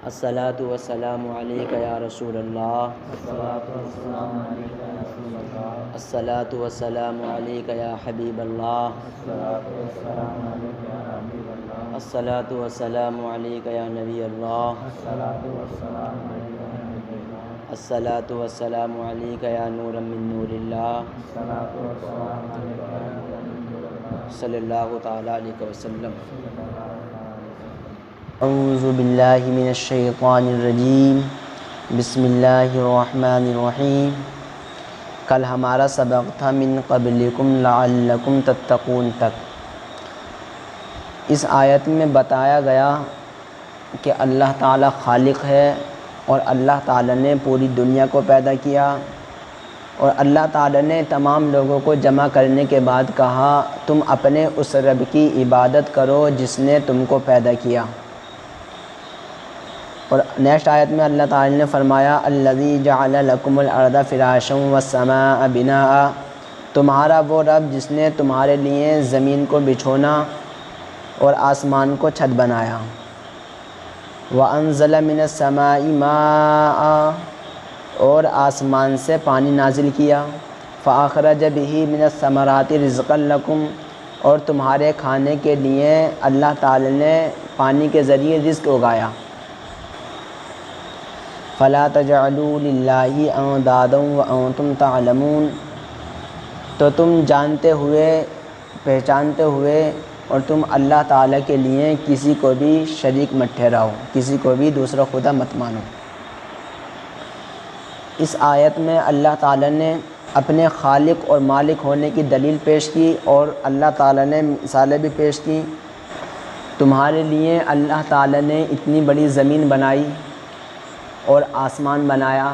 الصلاۃ والسلام علیک یا رسول اللہ، الصلاۃ والسلام علیک یا حبیب اللہ، الصلاۃ والسلام علیک یا نبی اللہ، الصلاۃ والسلام علیک یا نور من نور اللہ، صلی اللہ تعالی علیہ وسلم۔ اعوذ باللہ من الشیطان الرجیم، بسم اللہ الرحمن الرحیم۔ کل ہمارا سبق تھا من قبلکم لعلکم تتقون تک۔ اس آیت میں بتایا گیا کہ اللہ تعالیٰ خالق ہے اور اللہ تعالیٰ نے پوری دنیا کو پیدا کیا، اور اللہ تعالیٰ نے تمام لوگوں کو جمع کرنے کے بعد کہا تم اپنے اس رب کی عبادت کرو جس نے تم کو پیدا کیا۔ اور نیکسٹ آیت میں اللہ تعالیٰ نے فرمایا الذی جعل لکم الارض فراشا والسماء بناء، تمہارا وہ رب جس نے تمہارے لیے زمین کو بچھونا اور آسمان کو چھت بنایا۔ وانزل من السماء ماء، اور آسمان سے پانی نازل کیا۔ فاخرج به من الثمرات رزقا لکم، اور تمہارے کھانے کے لیے اللہ تعالی نے پانی کے ذریعے رزق اگایا۔ فلا تجعلوا للہ اندادا وانتم تعلمون، تو تم جانتے ہوئے پہچانتے ہوئے اور تم اللہ تعالیٰ کے لیے کسی کو بھی شریک مت ٹھہراؤ، کسی کو بھی دوسرا خدا مت مانو۔ اس آیت میں اللہ تعالیٰ نے اپنے خالق اور مالک ہونے کی دلیل پیش کی، اور اللہ تعالیٰ نے مثالیں بھی پیش کی۔ تمہارے لیے اللہ تعالیٰ نے اتنی بڑی زمین بنائی اور آسمان بنایا،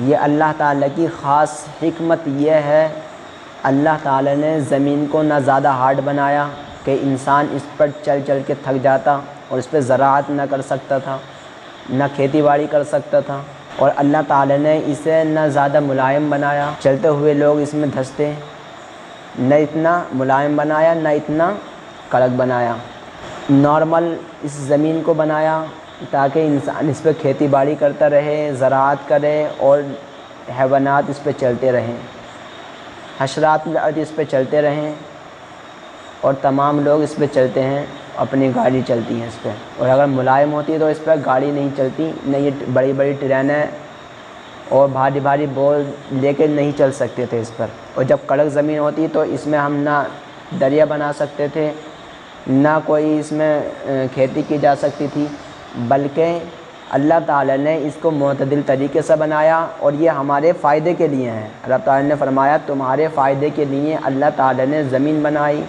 یہ اللہ تعالیٰ کی خاص حکمت یہ ہے۔ اللہ تعالیٰ نے زمین کو نہ زیادہ ہارڈ بنایا کہ انسان اس پر چل چل کے تھک جاتا اور اس پہ زراعت نہ کر سکتا تھا، نہ کھیتی باڑی کر سکتا تھا، اور اللہ تعالیٰ نے اسے نہ زیادہ ملائم بنایا، چلتے ہوئے لوگ اس میں دھنستے، نہ اتنا ملائم بنایا نہ اتنا کڑک بنایا۔ نارمل اس زمین کو بنایا تاکہ انسان اس پہ کھیتی باڑی کرتا رہے، زراعت کرے، اور حیوانات اس پہ چلتے رہیں، حشرات اس پہ چلتے رہیں، اور تمام لوگ اس پہ چلتے ہیں، اپنی گاڑی چلتی ہیں اس پہ۔ اور اگر ملائم ہوتی ہے تو اس پہ گاڑی نہیں چلتی، نہ یہ بڑی بڑی ٹرینیں اور بھاری بھاری بول لے کے نہیں چل سکتے تھے اس پر۔ اور جب کڑک زمین ہوتی تو اس میں ہم نہ دریا بنا سکتے تھے، نہ کوئی اس میں کھیتی کی جا سکتی تھی، بلکہ اللہ تعالیٰ نے اس کو معتدل طریقے سے بنایا، اور یہ ہمارے فائدے کے لیے ہیں۔ اللہ تعالیٰ نے فرمایا تمہارے فائدے کے لیے اللہ تعالیٰ نے زمین بنائی،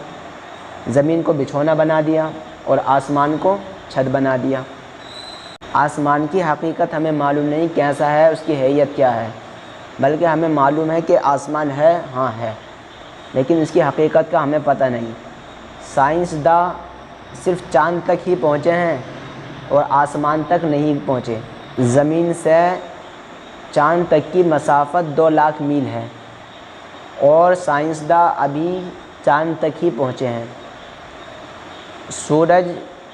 زمین کو بچھونا بنا دیا اور آسمان کو چھت بنا دیا۔ آسمان کی حقیقت ہمیں معلوم نہیں کیسا ہے، اس کی حیت کیا ہے، بلکہ ہمیں معلوم ہے کہ آسمان ہے، ہاں ہے، لیکن اس کی حقیقت کا ہمیں پتہ نہیں۔ سائنسداں صرف چاند تک ہی پہنچے ہیں اور آسمان تک نہیں پہنچے۔ زمین سے چاند تک کی مسافت 2 لاکھ میل ہے، اور سائنسداں ابھی چاند تک ہی پہنچے ہیں۔ سورج،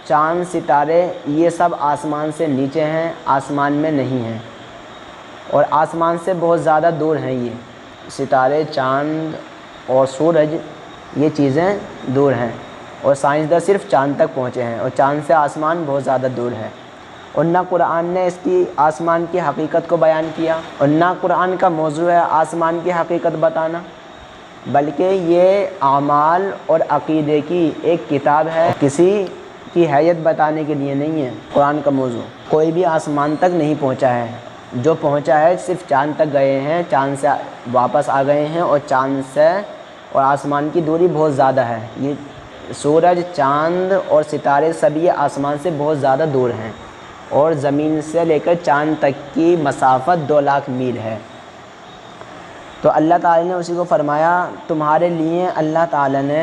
چاند، ستارے یہ سب آسمان سے نیچے ہیں، آسمان میں نہیں ہیں، اور آسمان سے بہت زیادہ دور ہیں۔ یہ ستارے، چاند اور سورج یہ چیزیں دور ہیں، اور سائنسداں صرف چاند تک پہنچے ہیں، اور چاند سے آسمان بہت زیادہ دور ہے۔ اور نہ قرآن نے اس کی آسمان کی حقیقت کو بیان کیا، اور نہ قرآن کا موضوع ہے آسمان کی حقیقت بتانا، بلکہ یہ اعمال اور عقیدے کی ایک کتاب ہے، کسی کی حیت بتانے کے لیے نہیں ہے قرآن کا موضوع۔ کوئی بھی آسمان تک نہیں پہنچا ہے، جو پہنچا ہے صرف چاند تک گئے ہیں، چاند سے واپس آ گئے ہیں، اور چاند سے اور آسمان کی دوری بہت زیادہ ہے۔ یہ سورج، چاند اور ستارے سب یہ آسمان سے بہت زیادہ دور ہیں، اور زمین سے لے کر چاند تک کی مسافت 2 لاکھ میل ہے۔ تو اللہ تعالیٰ نے اسی کو فرمایا تمہارے لیے اللہ تعالیٰ نے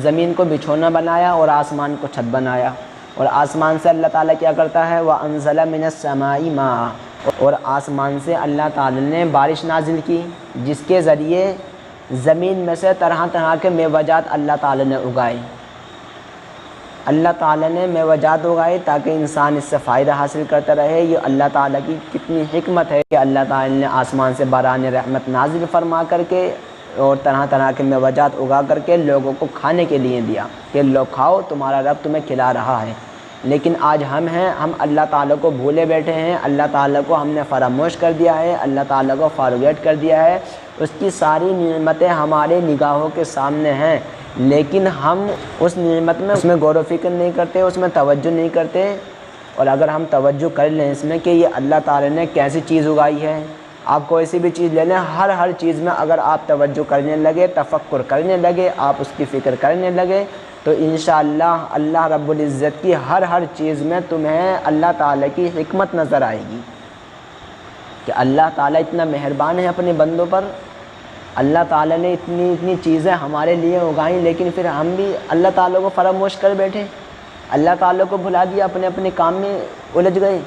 زمین کو بچھونا بنایا اور آسمان کو چھت بنایا، اور آسمان سے اللہ تعالیٰ کیا کرتا ہے وَأَنزَلَ مِنَ السَّمَاءِ مَاءً، اور آسمان سے اللہ تعالیٰ نے بارش نازل کی، جس کے ذریعے زمین میں سے طرح طرح کے میوہ جات اللہ تعالیٰ نے اگائے۔ اللہ تعالیٰ نے میوجات اگائے تاکہ انسان اس سے فائدہ حاصل کرتا رہے۔ یہ اللہ تعالیٰ کی کتنی حکمت ہے کہ اللہ تعالیٰ نے آسمان سے باران رحمت نازل فرما کر کے اور طرح طرح کے میوجات اگا کر کے لوگوں کو کھانے کے لیے دیا کہ لوگ کھاؤ، تمہارا رب تمہیں کھلا رہا ہے۔ لیکن آج ہم اللہ تعالیٰ کو بھولے بیٹھے ہیں، اللہ تعالیٰ کو ہم نے فراموش کر دیا ہے، اللہ تعالیٰ کو فارغیٹ کر دیا ہے۔ اس کی ساری نعمتیں ہمارے نگاہوں کے سامنے ہیں، لیکن ہم اس نعمت میں اس میں غور و فکر نہیں کرتے، اس میں توجہ نہیں کرتے۔ اور اگر ہم توجہ کر لیں اس میں کہ یہ اللہ تعالیٰ نے کیسی چیز اگائی ہے، آپ کوئی سی بھی چیز لے لیں، ہر چیز میں اگر آپ توجہ کرنے لگے، تفکر کرنے لگے، آپ اس کی فکر کرنے لگے، تو انشاءاللہ اللہ رب العزت کی ہر چیز میں تمہیں اللہ تعالیٰ کی حکمت نظر آئے گی کہ اللہ تعالیٰ اتنا مہربان ہے اپنے بندوں پر۔ اللہ تعالیٰ نے اتنی چیزیں ہمارے لیے اگائیں، لیکن پھر ہم بھی اللہ تعالیٰ کو فراموش کر بیٹھے، اللہ تعالیٰ کو بھلا دیا، اپنے کام میں الجھ گئے۔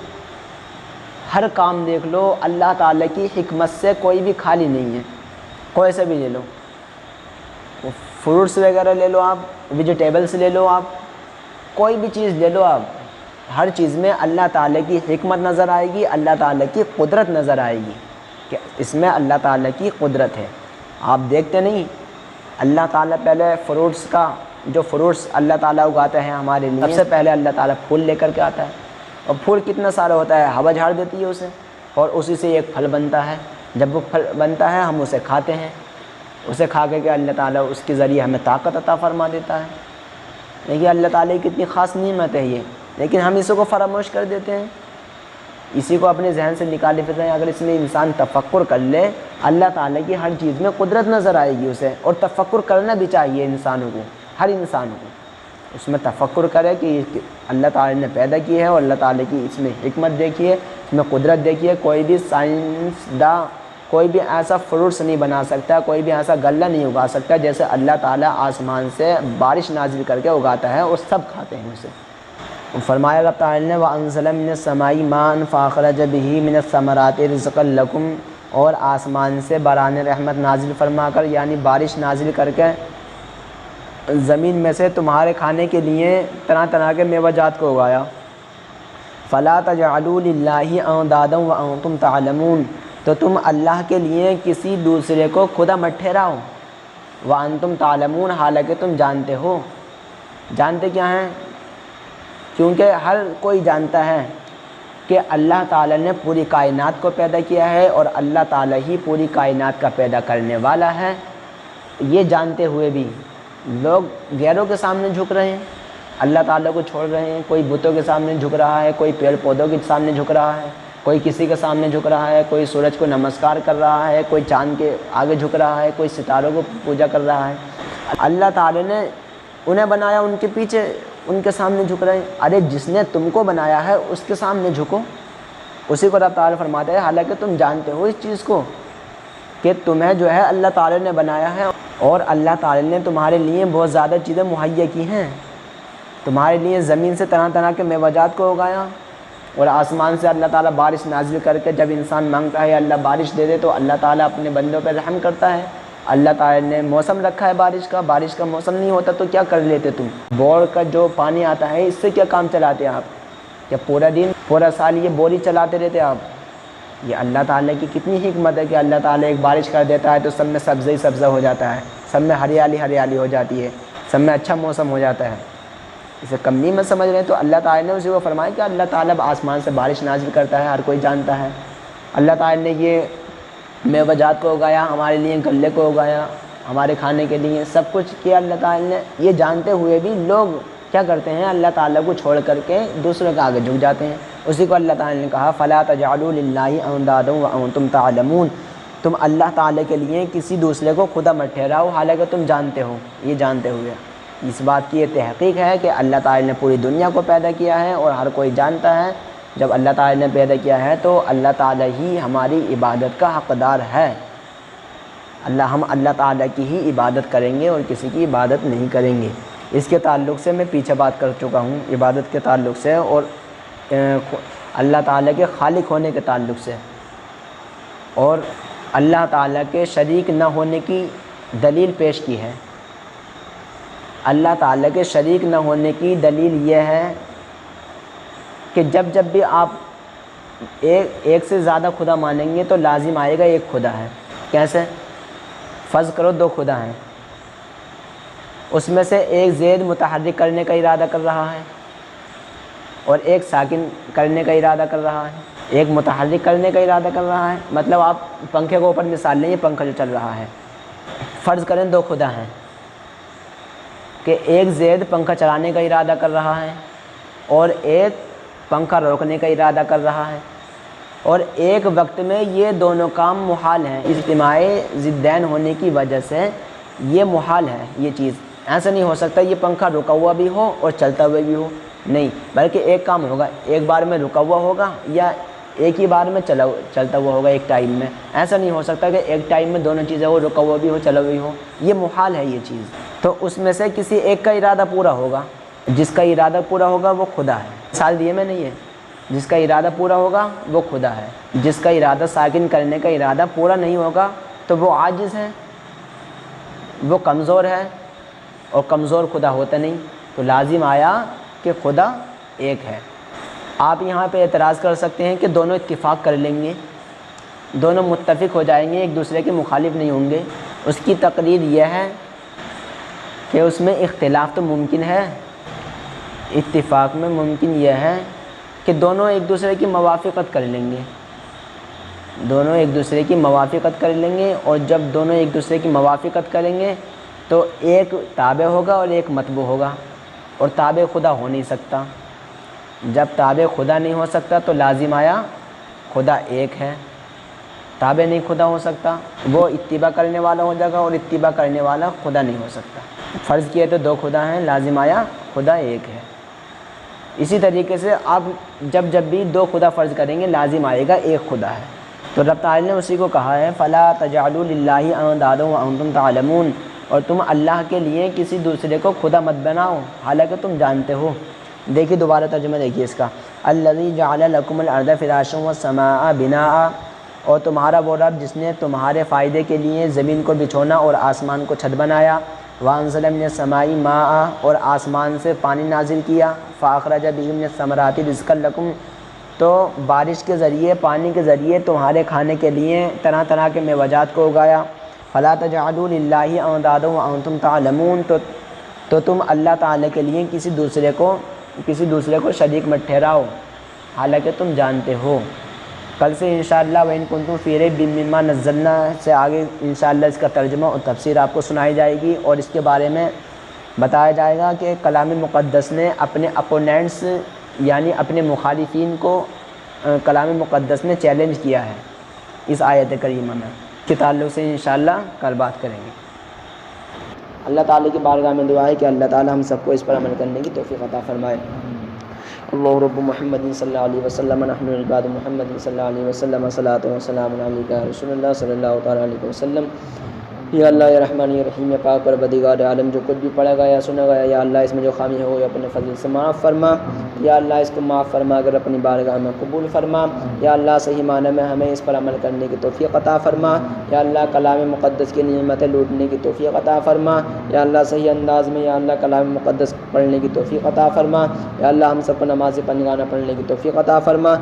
ہر کام دیکھ لو، اللہ تعالیٰ کی حکمت سے کوئی بھی خالی نہیں ہے، کوئی سے بھی لے لو، فروٹس وغیرہ لے لو، آپ ویجیٹیبلس لے لو، آپ کوئی بھی چیز لے لو، آپ ہر چیز میں اللہ تعالیٰ کی حکمت نظر آئے گی، اللہ تعالیٰ کی قدرت نظر آئے گی کہ اس میں اللہ تعالیٰ کی قدرت ہے۔ آپ دیکھتے نہیں، اللہ تعالیٰ پہلے جو فروٹس اللہ تعالیٰ اگاتا ہے ہمارے لیے، سب سے پہلے اللہ تعالیٰ پھول لے کر کے آتا ہے، اور پھول کتنا سارا ہوتا ہے، ہوا جھاڑ دیتی ہے اسے، اور اسی سے ایک پھل بنتا ہے۔ جب وہ پھل بنتا ہے ہم اسے کھاتے ہیں، اسے کھا کے اللہ تعالیٰ اس کے ذریعے ہمیں طاقت عطا فرما دیتا ہے۔ دیکھیے اللہ تعالیٰ کی کتنی خاص نعمت ہے یہ، لیکن ہم اس کو فراموش کر دیتے ہیں، اسی کو اپنے ذہن سے نکالے پھر رہے ہیں۔ اگر اس میں انسان تفکر کر لے، اللہ تعالیٰ کی ہر چیز میں قدرت نظر آئے گی اسے، اور تفکر کرنا بھی چاہیے انسانوں کو، ہر انسان کو اس میں تفکر کرے کہ اللہ تعالیٰ نے پیدا کی ہے، اور اللہ تعالیٰ کی اس میں حکمت دیکھیے، اس میں قدرت دیکھیے۔ کوئی بھی سائنسداں کوئی بھی ایسا فروٹس نہیں بنا سکتا، کوئی بھی ایسا غلہ نہیں اگا سکتا جیسے اللہ تعالیٰ آسمان سے بارش نازل کر کے اگاتا ہے، اور سب کھاتے ہیں اسے۔ فرمایا اللہ تعالیٰ نے وَأَنزَلَ مِنَ السَّمَاءِ مَاءً فَأَخْرَجَ بِهِ مِنَ الثَّمَرَاتِ رِزْقًا لَكُمْ، اور آسمان سے باران رحمت نازل فرما کر، یعنی بارش نازل کر کے زمین میں سے تمہارے کھانے کے لیے طرح طرح کے میوہ جات کو اگایا۔ فَلَا تَجْعَلُوا لِلَّهِ أَنْدَادًا وَأَنْتُمْ تَعْلَمُونَ، تو تم اللہ کے لیے کسی دوسرے کو خدا مت ٹھہراؤ، وَأَنْتُمْ تَعْلَمُونَ، حالانکہ تم جانتے ہو۔ جانتے کیا ہیں؟ کیونکہ ہر کوئی جانتا ہے کہ اللہ تعالیٰ نے پوری کائنات کو پیدا کیا ہے، اور اللہ تعالیٰ ہی پوری کائنات کا پیدا کرنے والا ہے۔ یہ جانتے ہوئے بھی لوگ غیروں کے سامنے جھک رہے ہیں، اللہ تعالیٰ کو چھوڑ رہے ہیں۔ کوئی بتوں کے سامنے جھک رہا ہے، کوئی پیڑ پودوں کے سامنے جھک رہا ہے، کوئی کسی کے سامنے جھک رہا ہے، کوئی سورج کو نمسکار کر رہا ہے، کوئی چاند کے آگے جھک رہا ہے، کوئی ستاروں کو پوجا کر رہا ہے۔ اللہ تعالیٰ نے انہیں بنایا، ان کے پیچھے ان کے سامنے جھک رہے ہیں۔ ارے جس نے تم کو بنایا ہے اس کے سامنے جھکو، اسی کو رب تعالیٰ فرماتا ہے حالانکہ تم جانتے ہو اس چیز کو کہ تمہیں جو ہے اللہ تعالیٰ نے بنایا ہے، اور اللہ تعالیٰ نے تمہارے لیے بہت زیادہ چیزیں مہیا کی ہیں۔ تمہارے لیے زمین سے طرح طرح کے میوہ جات کو اگایا، اور آسمان سے اللہ تعالیٰ بارش نازل کر کے جب انسان مانگتا ہے اللہ بارش دے دے تو اللہ تعالیٰ اپنے بندوں پہ رحم کرتا ہے۔ اللہ تعالیٰ نے موسم رکھا ہے بارش کا موسم نہیں ہوتا تو کیا کر لیتے تم؟ بور کا جو پانی آتا ہے اس سے کیا کام چلاتے آپ؟ کیا پورا دن پورا سال یہ بوری چلاتے رہتے آپ؟ یہ اللہ تعالیٰ کی کتنی حکمت ہے کہ اللہ تعالیٰ ایک بارش کر دیتا ہے تو سب میں سبزہ ہی سبزہ ہو جاتا ہے، سب میں ہریالی ہو جاتی ہے، سب میں اچھا موسم ہو جاتا ہے۔ اسے کم نہیں میں سمجھ رہے ہیں؟ تو اللہ تعالیٰ نے اسی کو فرمایا کہ اللہ تعالیٰ آسمان سے بارش نازل کرتا ہے، ہر کوئی جانتا ہے۔ اللہ تعالیٰ نے یہ میوہ جات کو اگایا، ہمارے لیے غلے کو اگایا، ہمارے کھانے کے لیے سب کچھ کیا اللہ تعالیٰ نے۔ یہ جانتے ہوئے بھی لوگ کیا کرتے ہیں؟ اللہ تعالیٰ کو چھوڑ کر کے دوسروں کے آگے جھک جاتے ہیں۔ اسی کو اللہ تعالیٰ نے کہا فَلَا تَجْعَلُوا لِلَّهِ أَنْدَادًا وَأَنْتُمْ تَعْلَمُونَ، تم اللہ تعالیٰ کے لیے کسی دوسرے کو خدا مت ٹھہراؤ حالانکہ تم جانتے ہو۔ یہ جانتے ہوئے اس بات کی یہ تحقیق ہے کہ اللہ تعالیٰ نے پوری دنیا کو پیدا کیا ہے، اور ہر کوئی جانتا ہے جب اللہ تعالیٰ نے پیدا کیا ہے تو اللہ تعالیٰ ہی ہماری عبادت کا حقدار ہے۔ ہم اللہ تعالیٰ کی ہی عبادت کریں گے اور کسی کی عبادت نہیں کریں گے۔ اس کے تعلق سے میں پیچھے بات کر چکا ہوں، عبادت کے تعلق سے اور اللہ تعالیٰ کے خالق ہونے کے تعلق سے، اور اللہ تعالیٰ کے شریک نہ ہونے کی دلیل پیش کی ہے۔ اللہ تعالیٰ کے شریک نہ ہونے کی دلیل یہ ہے کہ جب جب بھی آپ ایک سے زیادہ خدا مانیں گے تو لازم آئے گا ایک خدا ہے۔ کیسے؟ فرض کرو دو خدا ہیں، اس میں سے ایک زید متحرک کرنے کا ارادہ کر رہا ہے اور ایک ساکن کرنے کا ارادہ کر رہا ہے۔ ایک متحرک کرنے کا ارادہ کر رہا ہے، مطلب آپ پنکھے کو اوپر مثال لیں، یہ پنکھا جو چل رہا ہے، فرض کریں دو خدا ہیں کہ ایک زید پنکھا چلانے کا ارادہ کر رہا ہے اور ایک پنکھا روکنے کا ارادہ کر رہا ہے، اور ایک وقت میں یہ دونوں کام محال ہیں۔ اجتماع ضدین ہونے کی وجہ سے یہ محال ہے، یہ چیز ایسا نہیں ہو سکتا یہ پنکھا رکا ہوا بھی ہو اور چلتا ہوا بھی ہو، نہیں، بلکہ ایک کام ہوگا، ایک بار میں رکا ہوا ہوگا یا ایک ہی بار میں چلتا ہوا ہوگا ایک ٹائم میں۔ ایسا نہیں ہو سکتا کہ ایک ٹائم میں دونوں چیزیں ہو، رکا ہوا بھی ہو چلا بھی ہو، یہ محال ہے یہ چیز۔ تو اس میں سے کسی ایک کا ارادہ پورا ہوگا، جس کا ارادہ پورا ہوگا وہ خدا ہے۔ مثال دیے میں نہیں ہے، جس کا ارادہ پورا ہوگا وہ خدا ہے، جس کا ارادہ ساکن کرنے کا ارادہ پورا نہیں ہوگا تو وہ عاجز ہے، وہ کمزور ہے، اور کمزور خدا ہوتا نہیں، تو لازم آیا کہ خدا ایک ہے۔ آپ یہاں پہ اعتراض کر سکتے ہیں کہ دونوں اتفاق کر لیں گے، دونوں متفق ہو جائیں گے، ایک دوسرے کے مخالف نہیں ہوں گے۔ اس کی تقریر یہ ہے کہ اس میں اختلاف تو ممکن ہے، اتفاق میں ممکن یہ ہے کہ دونوں ایک دوسرے کی موافقت کر لیں گے، دونوں ایک دوسرے کی موافقت کر لیں گے، اور جب دونوں ایک دوسرے کی موافقت کریں گے تو ایک تابع ہوگا اور ایک متبوع ہوگا، اور تابع خدا ہو نہیں سکتا۔ جب تابع خدا نہیں ہو سکتا تو لازم آیا خدا ایک ہے، تابع نہیں خدا ہو سکتا، وہ اتباع کرنے والا ہو جائے گا اور اتباع کرنے والا خدا نہیں ہو سکتا۔ فرض کیے تو دو خدا ہیں، لازم آیا خدا ایک ہے۔ اسی طریقے سے آپ جب بھی دو خدا فرض کریں گے لازم آئے گا ایک خدا ہے۔ تو رب تعالی نے اسی کو کہا ہے فَلَا تَجْعَلُوا لِلَّهِ أَنْدَادًا وَأَنْتُمْ تَعْلَمُونَ، اور تم اللہ کے لیے کسی دوسرے کو خدا مت بناؤ حالانکہ تم جانتے ہو۔ دیکھیے دوبارہ ترجمہ دیکھیے اس کا، الَّذِي جَعَلَ لَكُمُ الْأَرْضَ فِرَاشًا وَالسَّمَاءَ بِنَاءً، اور تمہارا وہ رب جس نے تمہارے فائدے کے لیے زمین کو بچھونا اور آسمان کو چھت بنایا، وَأَنزَلَ مِنَ السَّمَاءِ مَاءً، اور آسمان سے پانی نازل کیا، فَأَخْرَجَ بِهِ مِنَ الثَّمَرَاتِ رِزْقًا لَكُمْ، تو بارش کے ذریعے، پانی کے ذریعے تمہارے کھانے کے لیے طرح طرح کے میوجات کو اگایا۔ فَلَا تَجْعَلُوا لِلَّهِ أَنْدَادًا وَأَنْتُمْ تَعْلَمُونَ، تو تم اللہ تعالیٰ کے لیے کسی دوسرے کو شریک مت ٹھہراؤ حالانکہ تم جانتے ہو۔ کل سے انشاءاللہ وَإِن كُنتُمْ فِي رَيْبٍ مِّمَّا نَزَّلْنَا سے آگے انشاءاللہ اس کا ترجمہ اور تفسیر آپ کو سنائی جائے گی، اور اس کے بارے میں بتایا جائے گا کہ کلام مقدس نے اپنے اپوننٹس یعنی اپنے مخالفین کو کلام مقدس نے چیلنج کیا ہے اس آیت کریمہ میں، کے تعلق سے انشاءاللہ کل بات کریں گے۔ اللہ تعالیٰ کی بارگاہ میں دعا ہے کہ اللہ تعالیٰ ہم سب کو اس پر عمل کرنے کی توفیق عطا فرمائے۔ اللہ رب محمد صلی اللہ علیہ وسلم، نحن عباد محمد صلی اللہ علیہ وسلم، صلاۃ و سلام علیک یا رسول اللہ صلی اللہ تعالیٰ علیہ وسلم۔ یا اللہ یا رحمان یا رحیم یا پاک پروردگار عالم، جو کچھ بھی پڑھا گیا سنا گیا یا اللہ اس میں جو خامی ہو یا اپنے فضل سے معاف فرما، یا اللہ اس کو معاف فرما اگر اپنی بارگاہ میں قبول فرما، یا اللہ صحیح معنی میں ہمیں اس پر عمل کرنے کی توفیق عطا فرما، یا اللہ کلام مقدس کی نعمتیں لوٹنے کی توفیق عطا فرما، یا اللہ صحیح انداز میں یا اللہ کلام مقدس پڑھنے کی توفیق عطا فرما، یا اللہ ہم سب کو نماز پنجگانہ پڑھنے کی توفیق عطا فرما،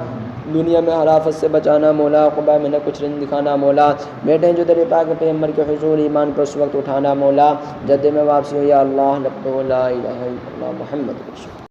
دنیا میں ہر آفت سے بچانا مولا، قبا میں نہ کچھ رنج دکھانا مولا، بیٹے جو در پاک پیغمبر کے حضور ایمان پر اس وقت اٹھانا مولا، جدے میں واپسی ہو یا اللہ لبو لا الہ الا اللہ محمد رسول